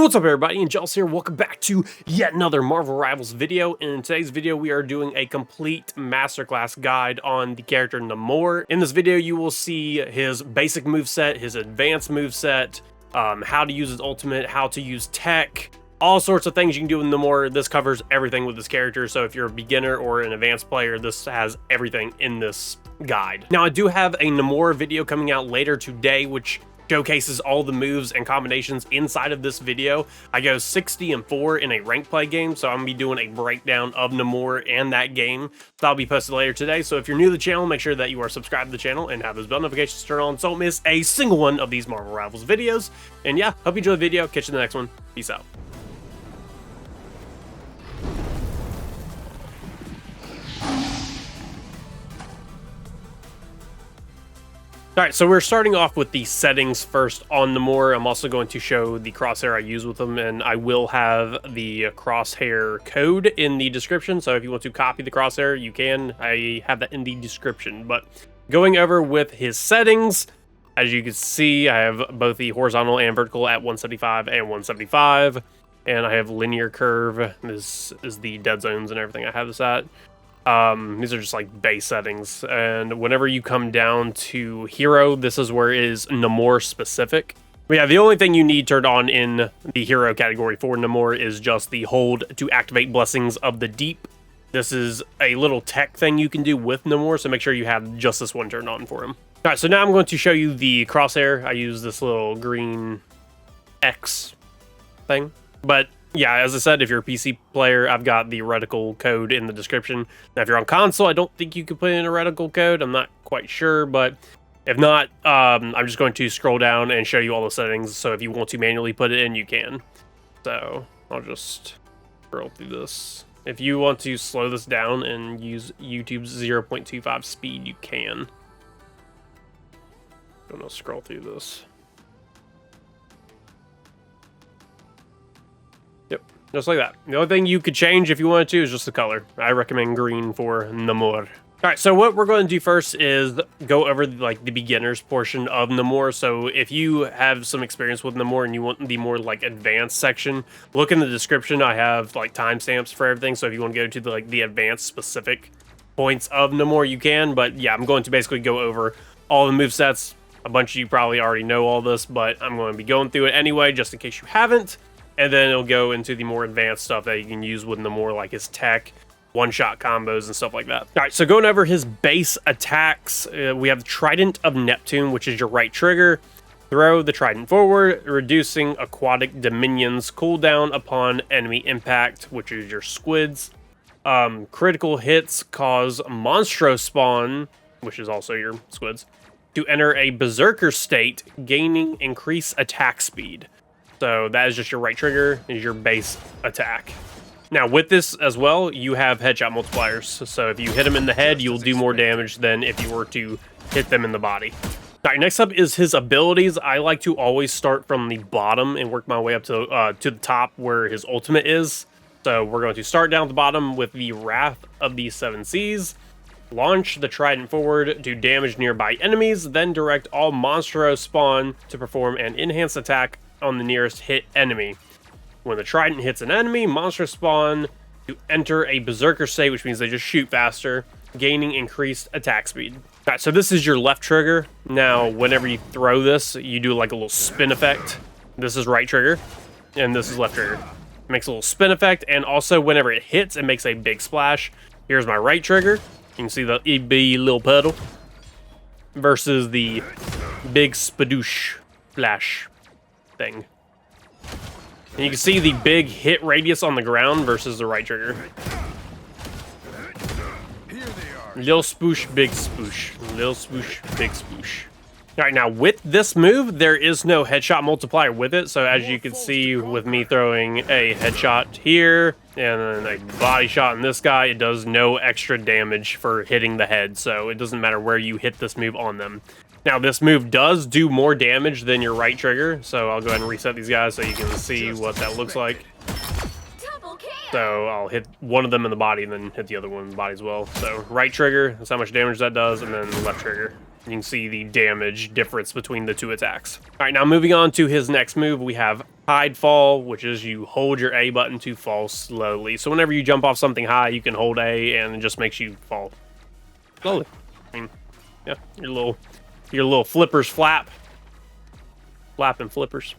What's up everybody, Angelus here. Welcome back to yet another Marvel Rivals video. In today's video we are doing a complete masterclass guide on the character Namor. In this video you will see his basic moveset, his advanced moveset, how to use his ultimate, how to use tech, all sorts of things you can do with Namor. This covers everything with this character, so if you're a beginner or an advanced player, this has everything in this guide. Now I do have a Namor video coming out later today, which showcases all the moves and combinations inside of this video. I go 60-4 in a rank play game, so I'm gonna be doing a breakdown of Namor and that game. That'll be posted later today. So if you're new to the channel, make sure that you are subscribed to the channel and have those bell notifications turned on so don't miss a single one of these Marvel Rivals videos. And yeah, hope you enjoy the video. Catch you in the next one. Peace out. Alright, so we're starting off with the settings first on Namor. I'm also going to show the crosshair I use with them, and I will have the crosshair code in the description, so if you want to copy the crosshair, you can. I have that in the description. But going over with his settings, as you can see, I have both the horizontal and vertical at 175 and 175, and I have linear curve. This is the dead zones and everything I have this at. These are just like base settings, and whenever you come down to hero, this is where it is Namor specific. But yeah, the only thing you need turned on in the hero category for Namor is just the hold to activate Blessings of the Deep. This is a little tech thing you can do with Namor, so make sure you have just this one turned on for him. Alright, so now I'm going to show you the crosshair. I use this little green X thing, but yeah, as I said, if you're a PC player, I've got the reticle code in the description. Now, if you're on console, I don't think you can put in a reticle code. I'm not quite sure, but if not, I'm just going to scroll down and show you all the settings. So if you want to manually put it in, you can. So I'll just scroll through this. If you want to slow this down and use YouTube's 0.25 speed, you can. I'm gonna scroll through this. Just like that. The only thing you could change if you wanted to is just the color. I recommend green for Namor. Alright, so what we're going to do first is go over like the beginners portion of Namor. So if you have some experience with Namor and you want the more like advanced section, look in the description. I have like timestamps for everything. So if you want to go to the like the advanced specific points of Namor, you can. But yeah, I'm going to basically go over all the movesets. A bunch of you probably already know all this, but I'm going to be going through it anyway, just in case you haven't. And then it'll go into the more advanced stuff that you can use with Namor, like his tech, one-shot combos, and stuff like that. All right, so going over his base attacks, we have the Trident of Neptune, which is your right trigger. Throw the trident forward, reducing aquatic dominions cooldown upon enemy impact, which is your squids. Critical hits cause Monstro spawn, which is also your squids, to enter a berserker state, gaining increased attack speed. So that is just your right trigger, is your base attack. Now with this as well, you have headshot multipliers. So if you hit them in the head, you'll do more damage than if you were to hit them in the body. All right, next up is his abilities. I like to always start from the bottom and work my way up to the top where his ultimate is. So we're going to start down at the bottom with the Wrath of the Seven Seas. Launch the trident forward to damage nearby enemies, then direct all Monstro spawn to perform an enhanced attack on the nearest hit enemy. When the trident hits an enemy, monsters spawn to enter a berserker state, which means they just shoot faster, gaining increased attack speed. Alright, so this is your left trigger. Now, whenever you throw this, you do like a little spin effect. This is right trigger, and this is left trigger. It makes a little spin effect, and also whenever it hits, it makes a big splash. Here's my right trigger. You can see the EB little puddle versus the big spadoosh flash thing. And you can see the big hit radius on the ground versus the right trigger. Little spoosh, big spoosh. Little spoosh, big spoosh. Alright, now with this move, there is no headshot multiplier with it. So as you can see with me throwing a headshot here and then a body shot in this guy, it does no extra damage for hitting the head. So it doesn't matter where you hit this move on them. Now, this move does do more damage than your right trigger, so I'll go ahead and reset these guys so you can see what that looks like. So I'll hit one of them in the body and then hit the other one in the body as well. So right trigger, that's how much damage that does, and then left trigger. You can see the damage difference between the two attacks. All right, now moving on to his next move, we have Hide Fall, which is you hold your A button to fall slowly. So whenever you jump off something high, you can hold A and it just makes you fall slowly. I mean, yeah, your little flippers flap. Flapping flippers.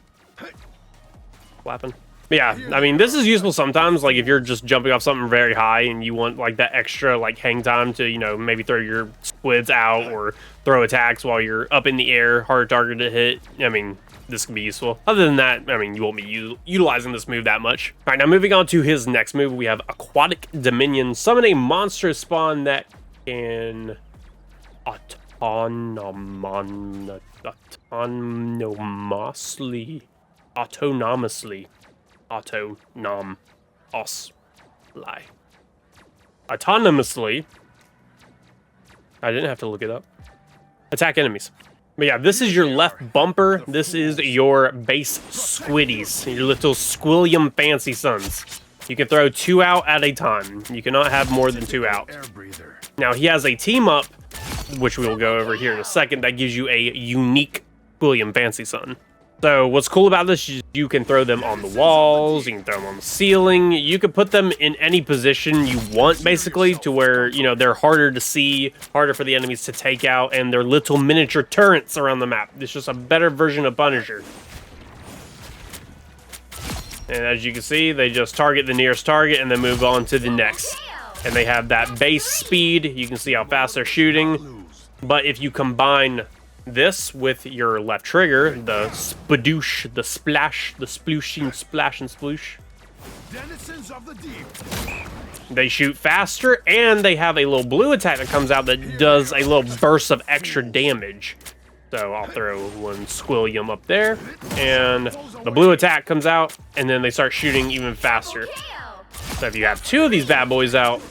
Flapping. But yeah, I mean, this is useful sometimes, like if you're just jumping off something very high and you want like that extra like hang time to, you know, maybe throw your squids out or throw attacks while you're up in the air, hard target to hit. I mean, this can be useful. Other than that, I mean, you won't be utilizing this move that much. All right, now moving on to his next move, we have Aquatic Dominion. Summon a monstrous spawn that can autonomously I didn't have to look it up. Attack enemies. But yeah, this is your left bumper. This is your base squiddies, your little squillium fancy sons. You can throw 2 out at a time. You cannot have more than 2 out. Now he has a team up, which we'll go over here in a second, that gives you a unique squillium fancy son. So what's cool about this is you can throw them on the walls, you can throw them on the ceiling, you can put them in any position you want, basically, to where, you know, they're harder to see, harder for the enemies to take out, and they're little miniature turrets around the map. It's just a better version of Punisher. And as you can see, they just target the nearest target and then move on to the next. And they have that base speed, you can see how fast they're shooting, but if you combine this with your left trigger, the spadoosh, the splash, the splooshin, splash and sploosh, they shoot faster, and they have a little blue attack that comes out that does a little burst of extra damage. So I'll throw one squillium up there, and the blue attack comes out, and then they start shooting even faster. So if you have 2 of these bad boys out,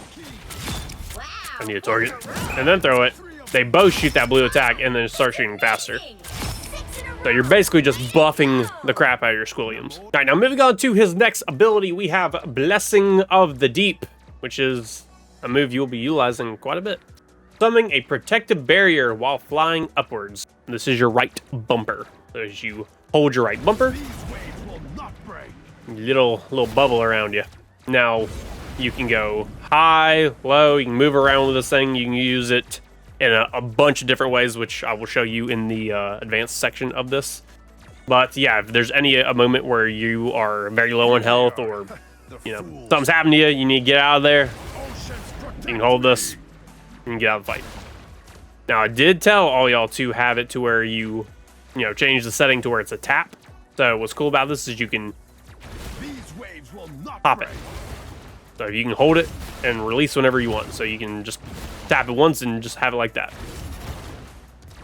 I need a target, and then throw it, they both shoot that blue attack and then start shooting faster. So you're basically just buffing the crap out of your squilliums. All right, now moving on to his next ability, we have Blessing of the Deep, which is a move you'll be utilizing quite a bit. Summoning a protective barrier while flying upwards. This is your right bumper. So as you hold your right bumper, little bubble around you. Now you can go high, low, you can move around with this thing, you can use it in a bunch of different ways, which I will show you in the advanced section of this. But yeah, if there's a moment where you are very low on health, or you know something's happened to you, you need to get out of there, you can hold this and get out of the fight. Now I did tell all y'all to have it to where you know, change the setting to where it's a tap. So what's cool about this is you can pop it. So you can hold it and release whenever you want. So you can just tap it once and just have it like that.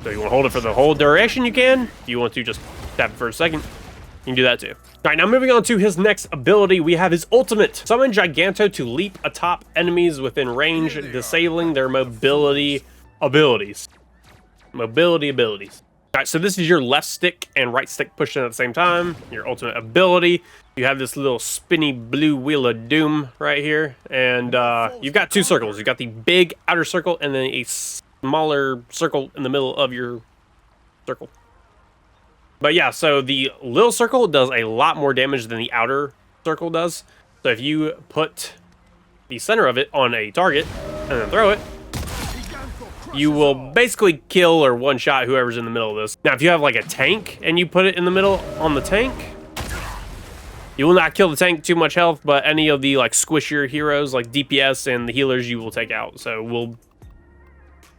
So you want to hold it for the whole duration, you can. If you want to just tap it for a second, you can do that too. All right, now moving on to his next ability, we have his ultimate. Summon Giganto to leap atop enemies within range, disabling their mobility abilities. Mobility abilities. All right, so this is your left stick and right stick pushing at the same time. Your ultimate ability. You have this little spinny blue wheel of doom right here, and you've got 2 circles. You've got the big outer circle and then a smaller circle in the middle of your circle. But yeah, so the little circle does a lot more damage than the outer circle does. So if you put the center of it on a target and then throw it, you will basically kill or one-shot whoever's in the middle of this. Now, if you have like a tank and you put it in the middle on the tank, you will not kill the tank too much health, but any of the like squishier heroes like DPS and the healers you will take out. So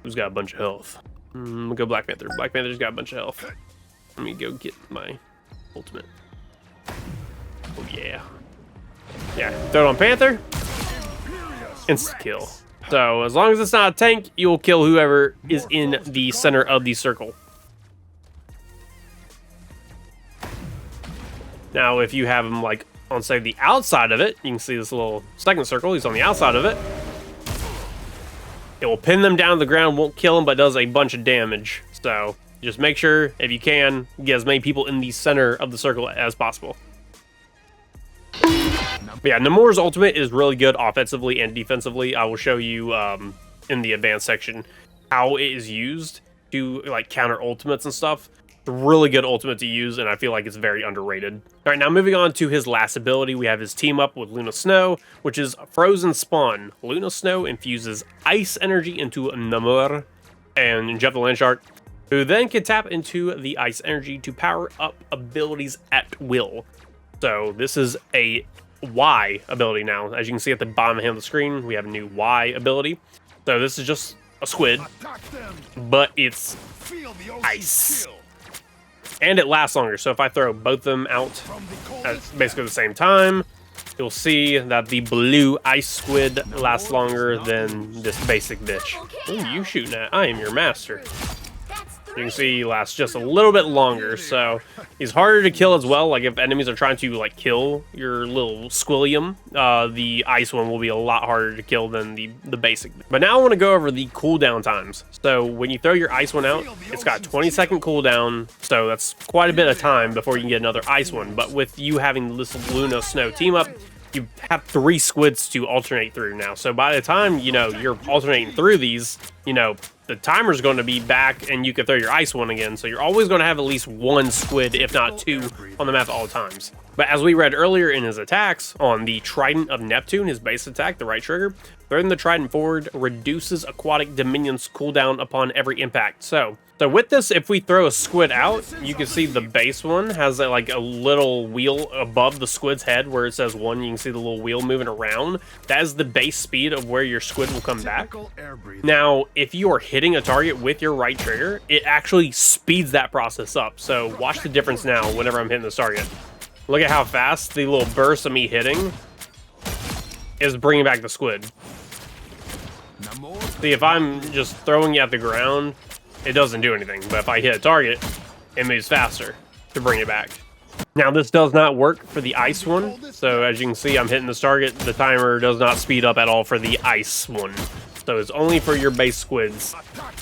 who's got a bunch of health? We'll go Black Panther. Black Panther's got a bunch of health. Let me go get my ultimate. Oh yeah. Yeah, throw it on Panther. Instant kill. So as long as it's not a tank, you will kill whoever is in the center of the circle. Now, if you have him like on, say, the outside of it, you can see this little second circle. He's on the outside of it. It will pin them down to the ground, won't kill them, but does a bunch of damage. So just make sure, if you can, get as many people in the center of the circle as possible. But yeah, Namor's ultimate is really good offensively and defensively. I will show you in the advanced section how it is used. to like counter ultimates and stuff. Really good ultimate to use, and I feel like it's very underrated. All right, now moving on to his last ability, we have his team up with Luna Snow, which is Frozen Spawn. Luna Snow infuses ice energy into Namor and Jeff the Landshark, who then can tap into the ice energy to power up abilities at will. So this is a Y ability now. As you can see at the bottom of the screen, we have a new Y ability. So this is just a squid, but it's ice. And it lasts longer, so if I throw both of them out at basically the same time, you'll see that the blue ice squid lasts longer than this basic bitch. Who are you shooting at? I am your master. You can see he lasts just a little bit longer, so he's harder to kill as well. Like if enemies are trying to like kill your little squillium, the ice one will be a lot harder to kill than the basic. But now I want to go over the cooldown times. So when you throw your ice one out, it's got 20-second cooldown, so that's quite a bit of time before you can get another ice one. But with you having this Luna Snow team up, you have 3 squids to alternate through now. So by the time, you know, you're alternating through these, you know, the timer's going to be back and you can throw your ice one again. So you're always going to have at least 1 squid, if not 2, on the map at all times. But as we read earlier in his attacks, on the Trident of Neptune, his base attack, the right trigger, throwing the Trident forward reduces aquatic dominion's cooldown upon every impact. So with this, if we throw a squid out, you can see the base one has like a little wheel above the squid's head where it says 1. You can see the little wheel moving around. That is the base speed of where your squid will come back. Now, if you are hitting a target with your right trigger, it actually speeds that process up. So watch the difference now whenever I'm hitting this target. Look at how fast the little burst of me hitting is bringing back the squid. See, if I'm just throwing you at the ground, it doesn't do anything, but if I hit a target, it moves faster to bring it back. Now, this does not work for the ice one, so as you can see, I'm hitting this target. The timer does not speed up at all for the ice one. So it's only for your base squids,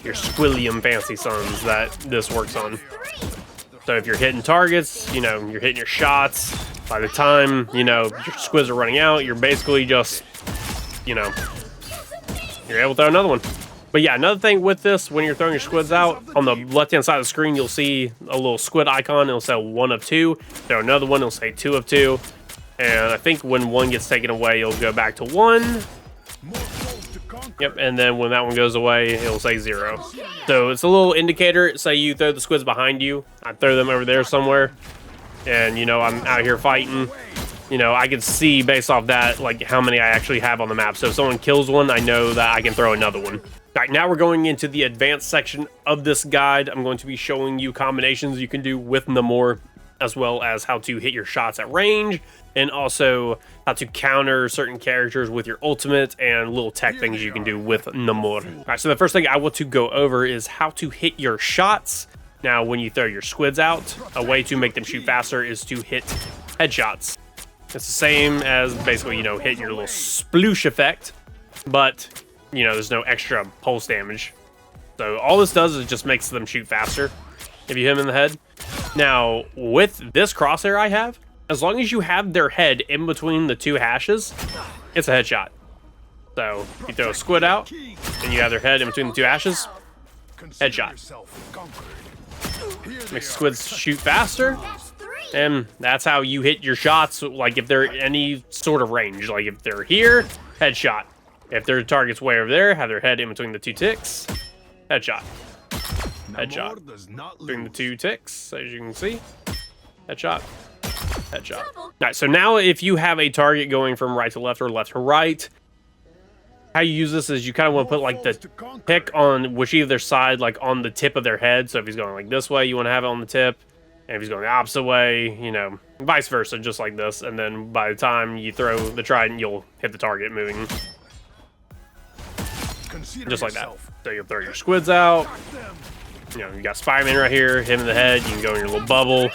your squillium fancy sons, that this works on. So if you're hitting targets, you know, you're hitting your shots, by the time, you know, your squids are running out, you're basically just, you know, you're able to throw another one. But yeah, another thing with this, when you're throwing your squids out, on the left-hand side of the screen, you'll see a little squid icon. It'll say 1 of 2. Throw another one, it'll say 2 of 2. And I think when 1 gets taken away, it'll go back to 1. Yep, and then when that one goes away, it'll say 0. So it's a little indicator. Say you throw the squids behind you. I throw them over there somewhere. And, you know, I'm out here fighting. You know, I can see based off that, like, how many I actually have on the map. So if someone kills one, I know that I can throw another one. All right, now we're going into the advanced section of this guide. I'm going to be showing you combinations you can do with Namor, as well as how to hit your shots at range, and also how to counter certain characters with your ultimate, and little tech things you can do with Namor. All right, so the first thing I want to go over is how to hit your shots. Now, when you throw your squids out, a way to make them shoot faster is to hit headshots. It's the same as basically, you know, hitting your little sploosh effect, but, you know, there's no extra pulse damage. So all this does is just makes them shoot faster if you hit them in the head. Now, with this crosshair I have, as long as you have their head in between the 2 hashes, it's a headshot. So if you throw a squid out and you have their head in between the 2 hashes, headshot. Makes squids shoot faster. And that's how you hit your shots, like if they're any sort of range. Like if they're here, headshot. If their target's way over there, have their head in between the 2 ticks, headshot. Headshot. Between the 2 ticks, as you can see. Headshot. Headshot. Alright, so now if you have a target going from right to left or left to right, how you use this is you kind of want to put like the pick on whichever side, like on the tip of their head. So if he's going like this way, you want to have it on the tip. And if he's going the opposite way, you know, vice versa, just like this. And then by the time you throw the trident, you'll hit the target moving. Just like that. So you'll throw your squids out. You know, you got Spider-Man right here, hit him in the head. You can go in your little bubble,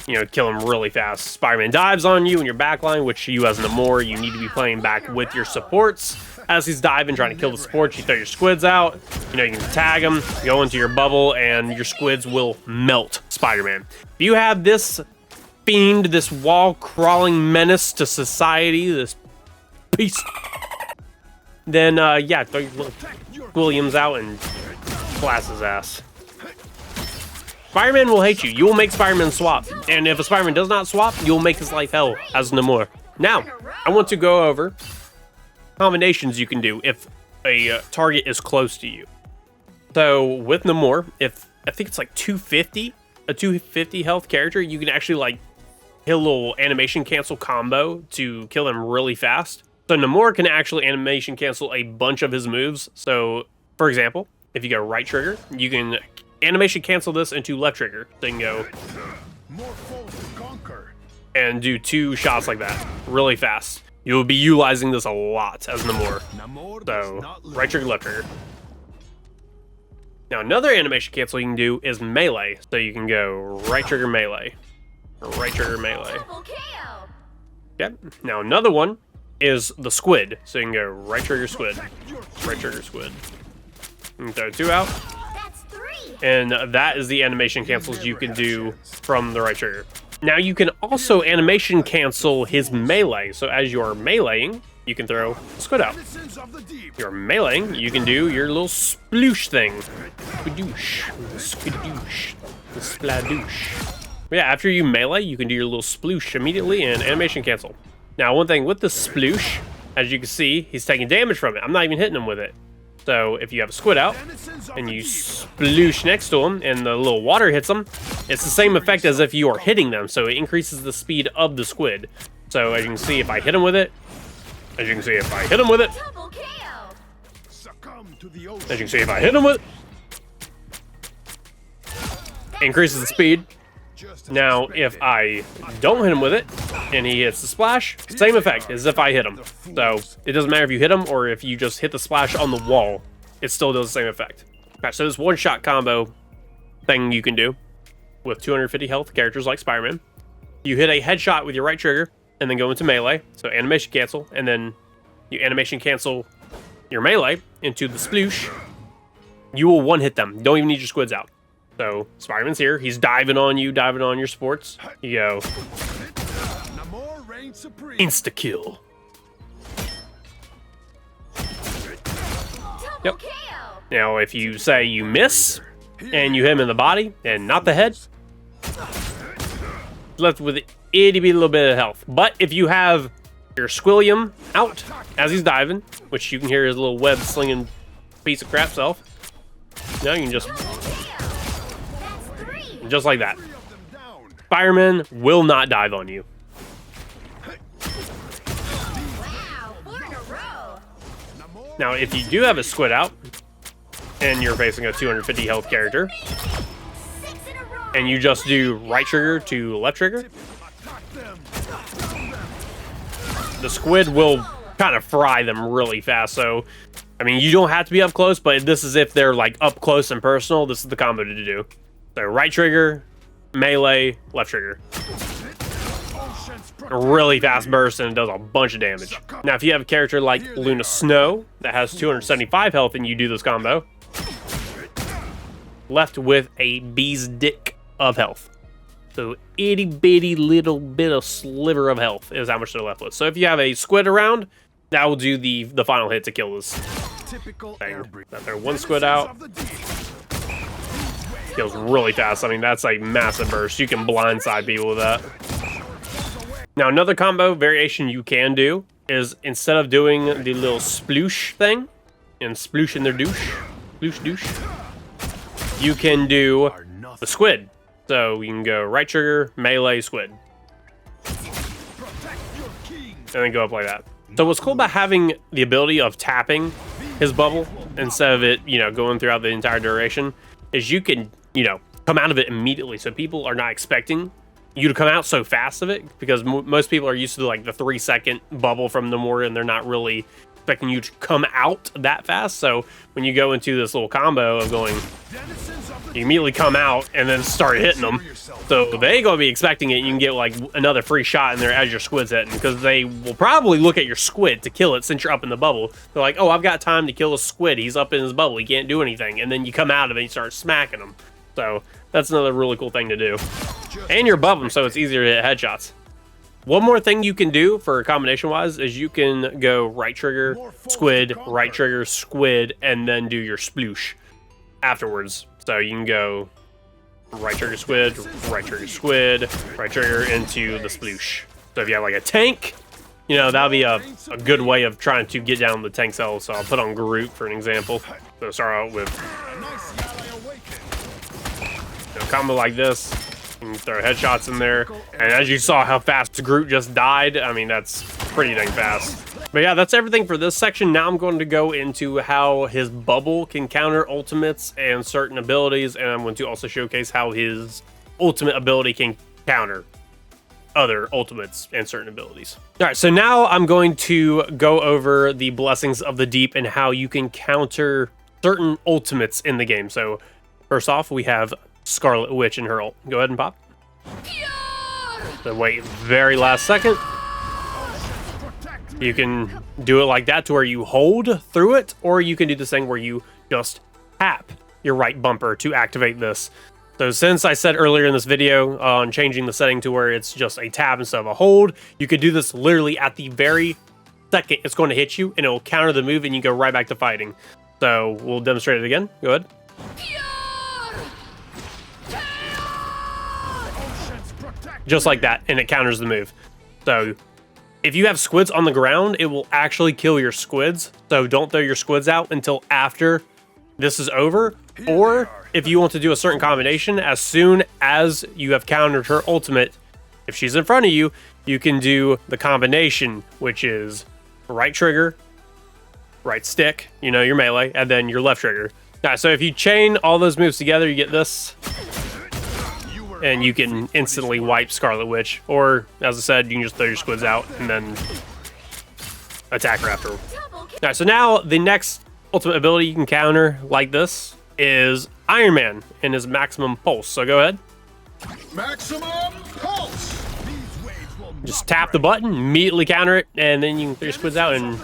you know, kill him really fast. Spider-Man dives on you in your backline, which you as Namor, you need to be playing back with your supports. As he's diving, trying to kill the supports, you throw your squids out. You know, you can tag them, go into your bubble, and your squids will melt Spider-Man. If you have this fiend, this wall-crawling menace to society, this beast, then, yeah, throw your little Williams out and blast his ass. Spider-Man will hate you. You will make Spider-Man swap. And if a Spider-Man does not swap, you'll make his life hell as Namor. Now, I want to go over combinations you can do if a target is close to you. So with Namor, if I think it's like 250, a 250 health character, you can actually like hit a little animation cancel combo to kill him really fast. So Namor can actually animation cancel a bunch of his moves. So for example, if you go right trigger, you can animation cancel this into left trigger. Then go and do 2 shots like that really fast. You'll be utilizing this a lot as Namor. So right trigger, left trigger. Now another animation cancel you can do is melee. So you can go right trigger melee, right trigger melee. Okay. Now another one is the squid. So you can go right trigger squid, right trigger squid. You can throw 2 out. And that is the animation cancels you can do from the right trigger. Now you can also animation cancel his melee. So as you're meleeing, you can throw squid out. You're meleeing, you can do your little sploosh thing. Skadoosh, skadoosh, spladoosh. Yeah, after you melee, you can do your little sploosh immediately and animation cancel. Now, one thing with the sploosh, as you can see, he's taking damage from it. I'm not even hitting him with it. So if you have a squid out and you sploosh next to him and the little water hits him, it's the same effect as if you are hitting them. So it increases the speed of the squid. So as you can see, if I hit him with it, as you can see, if I hit him with it, as you can see, if I hit him with it, increases the speed. Now, if I don't hit him with it, and he hits the splash, same effect as if I hit him. So, it doesn't matter if you hit him, or if you just hit the splash on the wall, it still does the same effect. Alright, so this one-shot combo thing you can do with 250 health characters like Spider-Man. You hit a headshot with your right trigger, and then go into melee, so animation cancel, and then you animation cancel your melee into the sploosh. You will one-hit them. Don't even need your squids out. So, Spider-Man's here. He's diving on you, diving on your sports. You go. Insta-kill. Yep. Now, if you say you miss, and you hit him in the body, and not the head, left with itty bitty little bit of health. But if you have your Squilliam out as he's diving, which you can hear his little web slinging piece of crap self, now you can just like that. Spider-Man will not dive on you. Now, if you do have a squid out, and you're facing a 250 health character, and you just do right trigger to left trigger, the squid will kind of fry them really fast. So, I mean, you don't have to be up close, but this is if they're like up close and personal, this is the combo to do. So right trigger, melee, left trigger. A really fast burst, and it does a bunch of damage. Now, if you have a character like Luna Snow that has 275 health and you do this combo, left with a bee's dick of health. So itty bitty little bit of sliver of health is how much they're left with. So if you have a squid around, that will do the final hit to kill this thing. Throw one squid out. Kills really fast. I mean, that's a massive burst. You can blindside people with that. Now, another combo variation you can do is instead of doing the little sploosh thing and sploosh in their douche, sploosh douche, you can do the squid. So you can go right trigger, melee, squid. And then go up like that. So what's cool about having the ability of tapping his bubble instead of it, going throughout the entire duration is you can, come out of it immediately. So people are not expecting you to come out so fast of it because most people are used to like the 3-second bubble from Namor, and they're not really expecting you to come out that fast. So when you go into this little combo of going, you immediately come out and then start hitting them. So they ain't gonna be expecting it. And you can get like another free shot in there as your squid's hitting, because they will probably look at your squid to kill it since you're up in the bubble. They're like, oh, I've got time to kill a squid. He's up in his bubble. He can't do anything. And then you come out of it and you start smacking him. So that's another really cool thing to do. And you're above them, so it's easier to hit headshots. One more thing you can do for combination wise is you can go right trigger, squid, right trigger, squid, and then do your sploosh afterwards. So you can go right trigger squid, right trigger squid, right trigger into the sploosh. So if you have like a tank, you know, that'll be a good way of trying to get down the tank cells. So I'll put on Groot for an example. So start out with a combo like this. And throw headshots in there. And as you saw how fast Groot just died, I mean, that's pretty dang fast. But yeah, that's everything for this section. Now I'm going to go into how his bubble can counter ultimates and certain abilities. And I'm going to also showcase how his ultimate ability can counter other ultimates and certain abilities. All right, so now I'm going to go over the Blessings of the Deep and how you can counter certain ultimates in the game. So first off, we have Scarlet Witch and her ult. Go ahead and pop. So wait very last second. You can do it like that to where you hold through it, or you can do this thing where you just tap your right bumper to activate this. So since I said earlier in this video on changing the setting to where it's just a tap instead of a hold, you could do this literally at the very second it's going to hit you, and it will counter the move and you go right back to fighting. So we'll demonstrate it again. Go ahead. Just like that, and it counters the move. So if you have squids on the ground, it will actually kill your squids. So don't throw your squids out until after this is over. Or if you want to do a certain combination, as soon as you have countered her ultimate, if she's in front of you, you can do the combination, which is right trigger, right stick, you know, your melee, and then your left trigger. Now, so if you chain all those moves together, you get this. And you can instantly wipe Scarlet Witch. Or, as I said, you can just throw your squids out and then attack her after. Alright, so now the next ultimate ability you can counter like this is Iron Man and his maximum pulse. So go ahead. Maximum pulse. Just tap the button, immediately counter it, and then you can throw your squids out and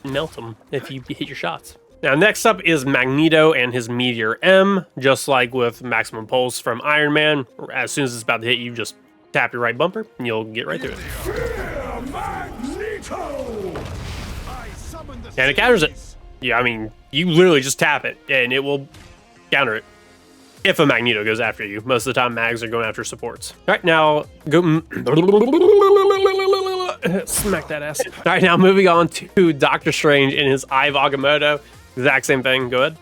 melt them if you hit your shots. Now, next up is Magneto and his Meteor M. Just like with Maximum Pulse from Iron Man, as soon as it's about to hit you, just tap your right bumper, and you'll get right through it. And it counters it. Yeah, I mean, you literally just tap it, and it will counter it. If a Magneto goes after you. Most of the time, mags are going after supports. All right, now, go... Smack that ass. All right, now moving on to Doctor Strange and his Eye of Agamotto. Exact same thing. Go ahead.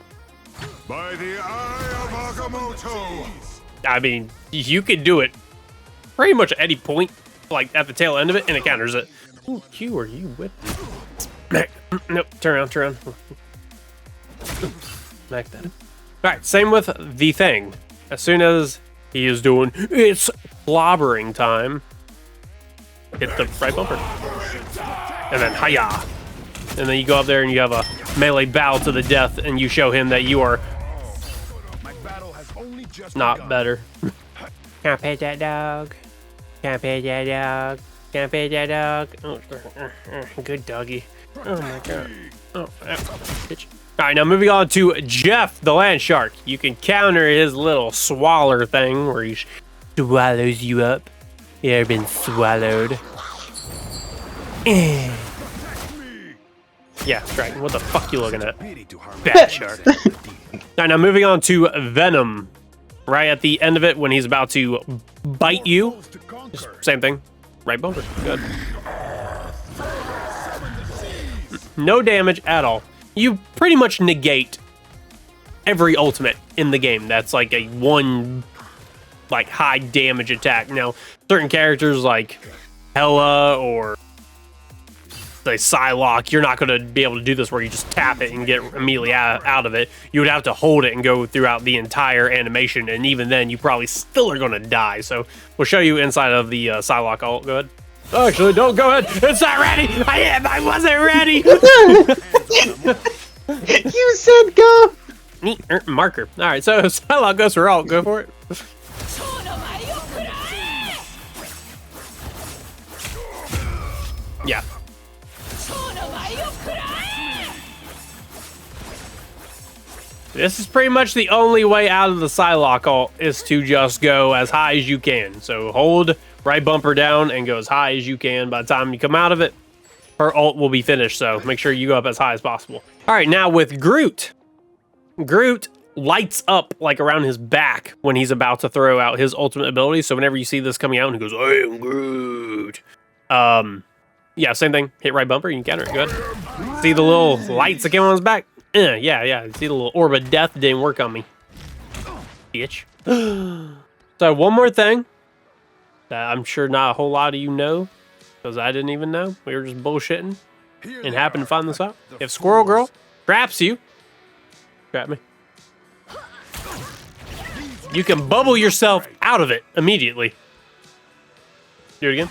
By the Eye of Agamotto. I mean, you could do it pretty much at any point, like at the tail end of it, and it counters it. Ooh, Q, are you whipping? Smack. Nope. Turn around. Turn around. Smack that. All right. Same with the Thing. As soon as he is doing it's blobbering time, hit the right bumper, and then hiya. And then you go up there and you have a melee bow to the death, and you show him that you are not better. Can't pet that dog. Can't pet that dog. Can't pet that dog. Oh, good doggy. Oh my god. Oh, bitch. All right, now moving on to Jeff, the land shark. You can counter his little swaller thing where he swallows you up. You ever been swallowed? Yeah, right. What the fuck you looking at? Bad shark. Alright, now moving on to Venom. Right at the end of it, when he's about to bite you. Same thing. Right bumper. Good. No damage at all. You pretty much negate every ultimate in the game. That's like a one like high damage attack. Now, certain characters like Hela or the Psylocke, you're not going to be able to do this where you just tap it and get immediately out of it. You would have to hold it and go throughout the entire animation, and even then, you probably still are going to die. So we'll show you inside of the Psylocke ult. Go ahead. Actually, don't go ahead. It's not ready. I wasn't ready. You said go. Marker. All right, so Psylocke goes for ult. Go for it. Yeah. This is pretty much the only way out of the Psylocke ult is to just go as high as you can. So hold right bumper down and go as high as you can. By the time you come out of it, her ult will be finished. So make sure you go up as high as possible. All right, now with Groot. Groot lights up like around his back when he's about to throw out his ultimate ability. So whenever you see this coming out and he goes, I am Groot. Yeah, same thing. Hit right bumper, you can counter it. Good. See the little lights that came on his back? Yeah. See the little orb of death didn't work on me. Bitch. So one more thing that I'm sure not a whole lot of you know, because I didn't even know. We were just bullshitting and happened to find this out. If Squirrel Girl traps you, trap me, you can bubble yourself out of it immediately. Do it again.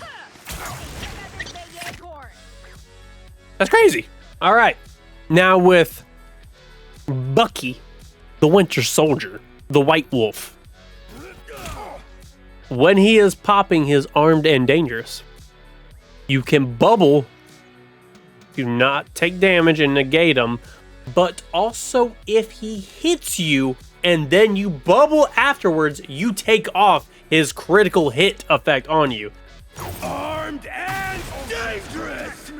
That's crazy. All right. Now with Bucky, the Winter Soldier, the White Wolf, when he is popping his Armed and Dangerous, you can bubble, do not take damage and negate him, but also if he hits you and then you bubble afterwards, you take off his critical hit effect on you. Armed and dangerous.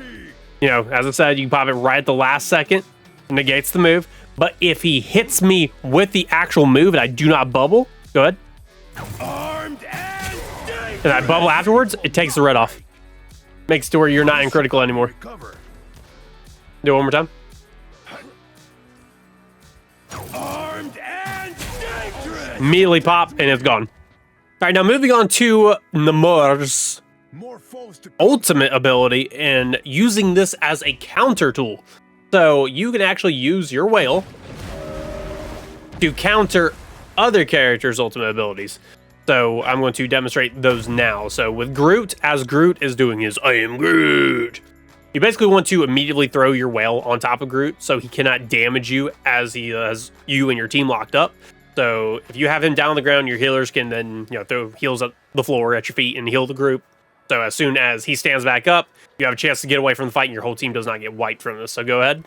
You know, as I said, you can pop it right at the last second, negates the move. But if he hits me with the actual move and I do not bubble, go ahead. Armed and dangerous. And I bubble afterwards, it takes the red off. Makes it to where you're not in critical anymore. Recover. Do it one more time. Armed and dangerous. Immediately pop and it's gone. All right, now moving on to Namor's More foes to ultimate ability and using this as a counter tool. So you can actually use your whale to counter other characters' ultimate abilities. So I'm going to demonstrate those now. So with Groot, as Groot is doing his I am Groot, you basically want to immediately throw your whale on top of Groot so he cannot damage you as he has you and your team locked up. So if you have him down on the ground, your healers can then, you know, throw heals at the floor at your feet and heal the group. So as soon as he stands back up, you have a chance to get away from the fight and your whole team does not get wiped from this. So go ahead.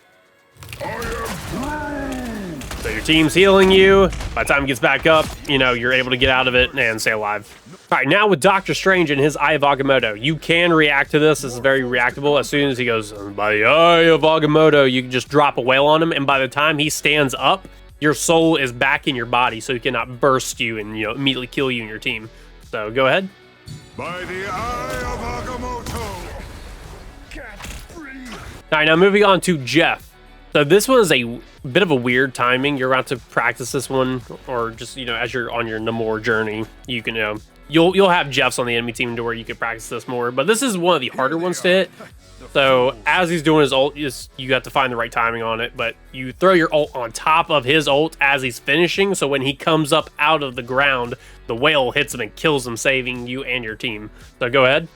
So your team's healing you. By the time it gets back up, you know, you're able to get out of it and stay alive. All right, now with Doctor Strange and his Eye of Agamotto, you can react to this. This is very reactable. As soon as he goes, by the Eye of Agamotto, you can just drop a whale on him. And by the time he stands up, your soul is back in your body, so he cannot burst you and, you know, immediately kill you and your team. So go ahead. by the Eye of Agamotto. Can't breathe. All right, now moving on to Jeff. So this one is a bit of a weird timing. You're about to practice this one, or just, you know, as you're on your Namor journey, you can, you'll have Jeffs on the enemy team to where you can practice this more. But this is one of the harder ones to hit. So as he's doing his ult, you have to find the right timing on it. But you throw your ult on top of his ult as he's finishing. So when he comes up out of the ground, the whale hits him and kills him, saving you and your team. So go ahead.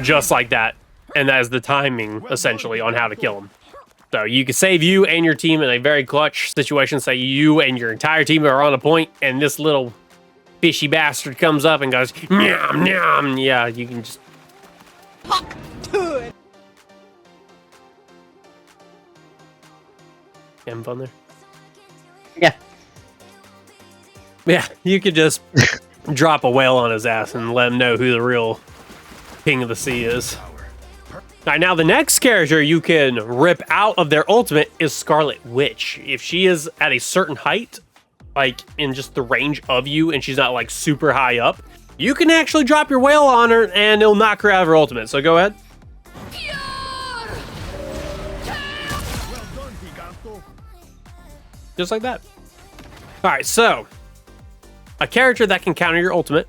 Just like that. And that is the timing, essentially, on how to kill him. So you can save you and your team in a very clutch situation. Say you and your entire team are on a point, and this little fishy bastard comes up and goes, nyam, nyam. Yeah, you can just... Fuck to it. Having fun there? Yeah. Yeah, you could just drop a whale on his ass and let him know who the real king of the sea is. All right, now the next character you can rip out of their ultimate is Scarlet Witch. If she is at a certain height, like in just the range of you, and she's not like super high up, you can actually drop your whale on her and it'll knock her out of her ultimate. So go ahead. Just like that. All right, so a character that can counter your ultimate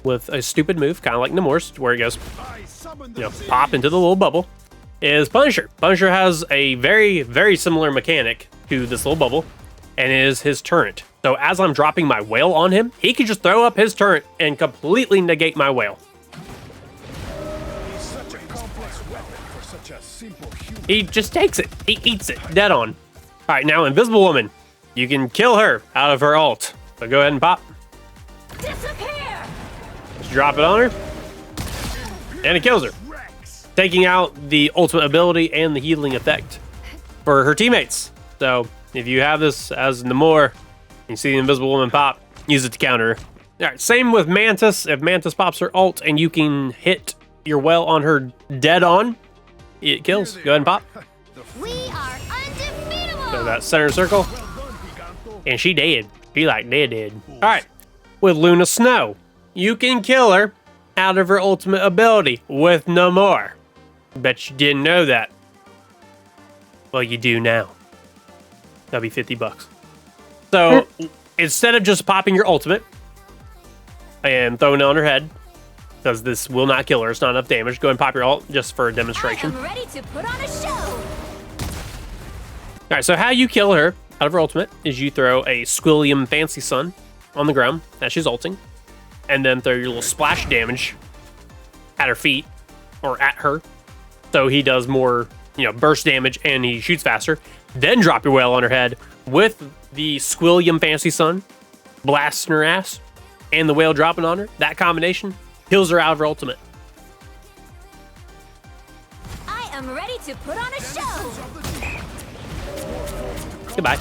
with a stupid move, kind of like Namor's, where he goes, you know, pop into the little bubble, is Punisher. Punisher has a very, very similar mechanic to this little bubble, and is his turret. So as I'm dropping my whale on him, he can just throw up his turret and completely negate my whale. Such a complex weapon for such a simple human. He just takes it. He eats it dead on. All right, now Invisible Woman. You can kill her out of her ult. So go ahead and pop. Disappear. Just drop it on her. And it kills her, taking out the ultimate ability and the healing effect for her teammates. So if you have this as Namor, you see the Invisible Woman pop, use it to counter her. All right, same with Mantis. If Mantis pops her ult and you can hit your well on her dead on, it kills. Go ahead and pop. We So that center circle. And she dead. She like dead. Alright. With Luna Snow, you can kill her out of her ultimate ability with Namor. Bet you didn't know that. Well, you do now. That'll be $50. So, instead of just popping your ultimate and throwing it on her head, because this will not kill her, it's not enough damage, go ahead and pop your ult just for a demonstration. I'm ready to put on a show. Alright, so how you kill her out of her ultimate is you throw a Squilliam Fancy Sun on the ground as she's ulting, and then throw your little splash damage at her feet, or at her, so he does more, burst damage and he shoots faster. Then drop your whale on her head with the Squilliam Fancy Sun, blasting her ass, and the whale dropping on her. That combination kills her out of her ultimate. I am ready to put on a show. Goodbye.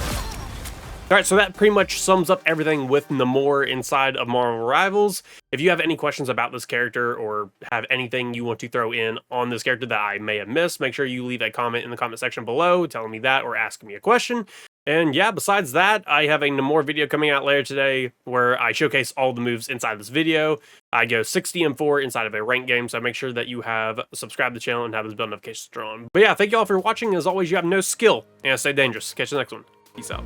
Alright, so that pretty much sums up everything with Namor inside of Marvel Rivals. If you have any questions about this character or have anything you want to throw in on this character that I may have missed, make sure you leave a comment in the comment section below telling me that or asking me a question. And yeah, besides that, I have a Namor video coming out later today where I showcase all the moves inside this video. I go 60-4 inside of a ranked game, so make sure that you have subscribed to the channel and have those bell notifications turned on. But yeah, thank you all for watching. As always, you have no skill, and stay dangerous. Catch you next one. Peace out.